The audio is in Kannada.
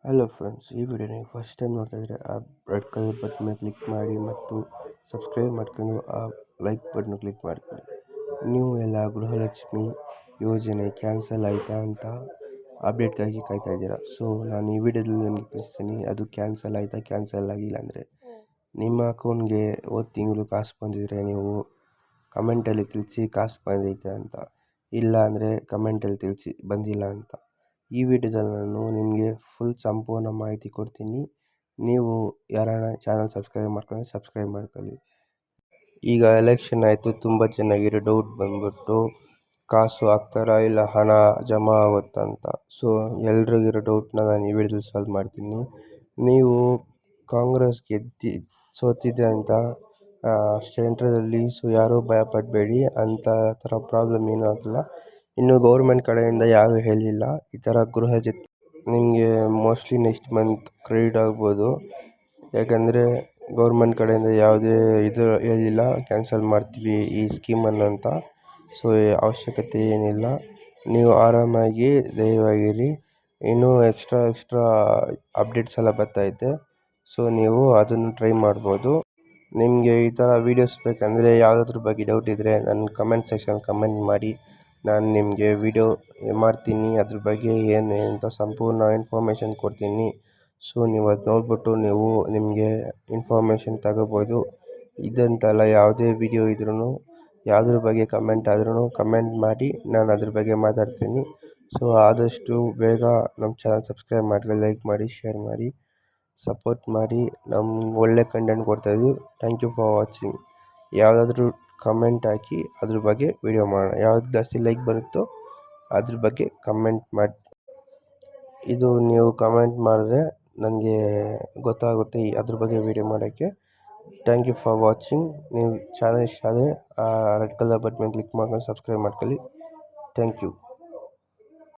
ಹಲೋ ಫ್ರೆಂಡ್ಸ್, ಈ ವಿಡಿಯೋ ನೀವು ಫಸ್ಟ್ ಟೈಮ್ ನೋಡ್ತಾ ಇದ್ದರೆ ಆ ರೆಡ್ ಕಲರ್ ಬಟನ್ ಮೇಲೆ ಕ್ಲಿಕ್ ಮಾಡಿ ಮತ್ತು ಸಬ್ಸ್ಕ್ರೈಬ್ ಮಾಡ್ಕೊಂಡು ಆ ಲೈಕ್ ಬಟನ್ ಕ್ಲಿಕ್ ಮಾಡ್ಕೊಳ್ಳಿ. ನೀವು ಎಲ್ಲ ಗೃಹಲಕ್ಷ್ಮಿ ಯೋಜನೆ ಕ್ಯಾನ್ಸಲ್ ಆಯಿತಾ ಅಂತ ಅಪ್ಡೇಟ್ಗಾಗಿ ಕಾಯ್ತಾ ಇದ್ದೀರಾ. ಸೊ ನಾನು ಈ ವಿಡಿಯೋದಲ್ಲಿ ನಿಮಗೆ ತಿಳಿಸ್ತೀನಿ ಅದು ಕ್ಯಾನ್ಸಲ್ ಆಯಿತಾ, ಕ್ಯಾನ್ಸಲ್ ಆಗಿಲ್ಲ ಅಂದರೆ ನಿಮ್ಮ ಅಕೌಂಟ್ಗೆ ಹೋದ ತಿಂಗಳು ಕಾಸು ಬಂದಿದ್ದರೆ ನೀವು ಕಮೆಂಟಲ್ಲಿ ತಿಳಿಸಿ ಕಾಸು ಬಂದೈತೆ ಅಂತ, ಇಲ್ಲ ಅಂದರೆ ಕಮೆಂಟಲ್ಲಿ ತಿಳಿಸಿ ಬಂದಿಲ್ಲ ಅಂತ. ಈ ವಿಡಿಯೋದಲ್ಲಿ ನಾನು ನಿಮಗೆ ಫುಲ್ ಸಂಪೂರ್ಣ ಮಾಹಿತಿ ಕೊಡ್ತೀನಿ. ನೀವು ಯಾರನ್ನ ಚಾನಲ್ ಸಬ್ಸ್ಕ್ರೈಬ್ ಮಾಡ್ಕೊಳ್ಳಿ. ಈಗ ಎಲೆಕ್ಷನ್ ಆಯಿತು, ತುಂಬ ಚೆನ್ನಾಗಿರೋ ಡೌಟ್ ಬಂದ್ಬಿಟ್ಟು ಕಾಸು ಹಾಕ್ತಾರಾ ಇಲ್ಲ ಹಣ ಜಮಾ ಆಗುತ್ತಂತ. ಸೊ ಎಲ್ರಿಗಿರೋ ಡೌಟ್ನ ನಾನು ಈ ವಿಡಿಯೋದಲ್ಲಿ ಸಾಲ್ವ್ ಮಾಡ್ತೀನಿ. ನೀವು ಕಾಂಗ್ರೆಸ್ ಸೋತಿದೆ ಅಂತ ಸೆಂಟ್ರದಲ್ಲಿ ಯಾರೂ ಭಯಪಡಬೇಡಿ, ಅಂಥ ಥರ ಪ್ರಾಬ್ಲಮ್ ಏನೂ ಆಗಿಲ್ಲ. ಇನ್ನು ಗೌರ್ಮೆಂಟ್ ಕಡೆಯಿಂದ ಯಾರೂ ಹೇಳಿಲ್ಲ ಈ ಥರ ನಿಮಗೆ ಮೋಸ್ಟ್ಲಿ ನೆಕ್ಸ್ಟ್ ಮಂತ್ ಕ್ರೆಡಿಟ್ ಆಗ್ಬೋದು. ಯಾಕಂದರೆ ಗೌರ್ಮೆಂಟ್ ಕಡೆಯಿಂದ ಯಾವುದೇ ಇದು ಹೇಳಿಲ್ಲ ಕ್ಯಾನ್ಸಲ್ ಮಾಡ್ತೀವಿ ಈ ಸ್ಕೀಮನ್ನು ಅಂತ. ಸೊ ಅವಶ್ಯಕತೆ ಏನಿಲ್ಲ, ನೀವು ಆರಾಮಾಗಿ ಧೈರ್ಯವಾಗಿರಿ. ಇನ್ನೂ ಎಕ್ಸ್ಟ್ರಾ ಅಪ್ಡೇಟ್ಸ್ ಎಲ್ಲ ಬರ್ತೈತೆ. ಸೊ ನೀವು ಅದನ್ನು ಟ್ರೈ ಮಾಡ್ಬೋದು. ನಿಮಗೆ ಈ ಥರ ವೀಡಿಯೋಸ್ ಬೇಕಂದರೆ ಯಾವುದಾದ್ರ ಬಗ್ಗೆ ಡೌಟ್ ಇದ್ದರೆ ನನ್ನ ಕಮೆಂಟ್ ಸೆಕ್ಷನ್ ಕಮೆಂಟ್ ಮಾಡಿ, ನಾನು ನಿಮಗೆ ವಿಡಿಯೋ ಮಾಡ್ತೀನಿ. ಅದ್ರ ಬಗ್ಗೆ ಏನು ಅಂತ ಸಂಪೂರ್ಣ ಇನ್ಫಾರ್ಮೇಷನ್ ಕೊಡ್ತೀನಿ. ಸೊ ನೀವು ಅದು ನೋಡಿಬಿಟ್ಟು ನೀವು ನಿಮಗೆ ಇನ್ಫಾರ್ಮೇಷನ್ ತಗೋಬೋದು. ಇದಂತಲ್ಲ, ಯಾವುದೇ ವಿಡಿಯೋ ಇದ್ರೂ ಯಾವುದ್ರ ಬಗ್ಗೆ ಕಮೆಂಟ್ ಆದ್ರೂ ಕಮೆಂಟ್ ಮಾಡಿ, ನಾನು ಅದ್ರ ಬಗ್ಗೆ ಮಾತಾಡ್ತೀನಿ. ಸೊ ಆದಷ್ಟು ಬೇಗ ನಮ್ಮ ಚಾನಲ್ ಸಬ್ಸ್ಕ್ರೈಬ್ ಮಾಡಿ, ಲೈಕ್ ಮಾಡಿ, ಶೇರ್ ಮಾಡಿ, ಸಪೋರ್ಟ್ ಮಾಡಿ. ನಮ್ಗೆ ಒಳ್ಳೆ ಕಂಟೆಂಟ್ ಕೊಡ್ತಾಯಿದ್ದೀವಿ. Thank you for watching. ಯಾವುದಾದ್ರೂ ಕಮೆಂಟ್ ಹಾಕಿ ಅದ್ರ ಬಗ್ಗೆ ವಿಡಿಯೋ ಮಾಡೋಣ. ಯಾವ್ದು ಜಾಸ್ತಿ ಲೈಕ್ ಬರುತ್ತೋ ಅದ್ರ ಬಗ್ಗೆ ಕಮೆಂಟ್ ಮಾಡಿ. ಇದು ನೀವು ಕಮೆಂಟ್ ಮಾಡಿದ್ರೆ ನನಗೆ ಗೊತ್ತಾಗುತ್ತೆ ಅದ್ರ ಬಗ್ಗೆ ವಿಡಿಯೋ ಮಾಡೋಕ್ಕೆ. Thank you for watching. ನೀವು ಚಾನಲ್ ಇಷ್ಟ ಆದರೆ ರೆಡ್ ಕಲರ್ ಬಟನ್ ಮೇಲೆ ಕ್ಲಿಕ್ ಮಾಡ್ಕೊಂಡು ಸಬ್ಸ್ಕ್ರೈಬ್ ಮಾಡ್ಕೊಳ್ಳಿ. Thank you.